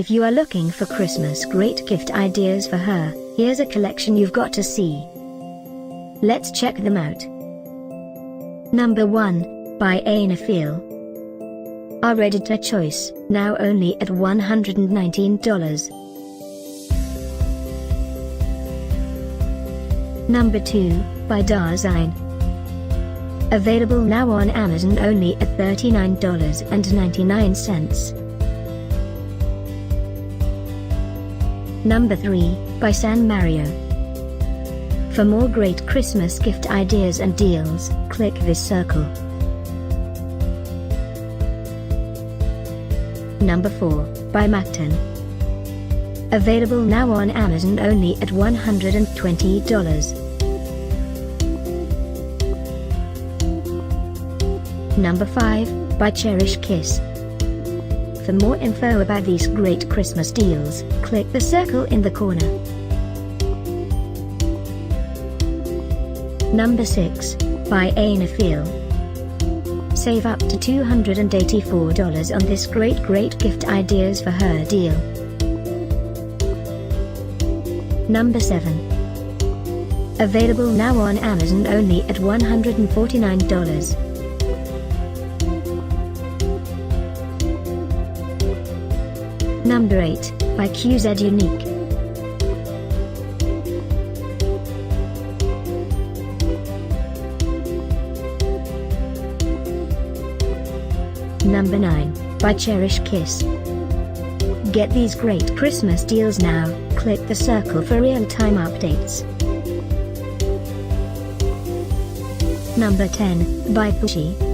If you are looking for Christmas great gift ideas for her, here's a collection you've got to see. Let's check them out. Number 1, by Ainifeel. Our editor choice, now only at $119. Number 2, by Dasein. Available now on Amazon only at $39.99. Number 3, by SanMario. For more great Christmas gift ideas and deals, click this circle. Number 4, by Macton. Available now on Amazon only at $120. Number 5, by Cherish. For more info about these great Christmas deals, click the circle in the corner. Number 6, by Ainifeel. Save up to $284 on this great gift ideas for her deal. Number 7. Available now on Amazon only at $149. Number 8, by QZ Unique. Number 9, by Cherish. Get these great Christmas deals now, click the circle for real-time updates. Number 10, by Faux.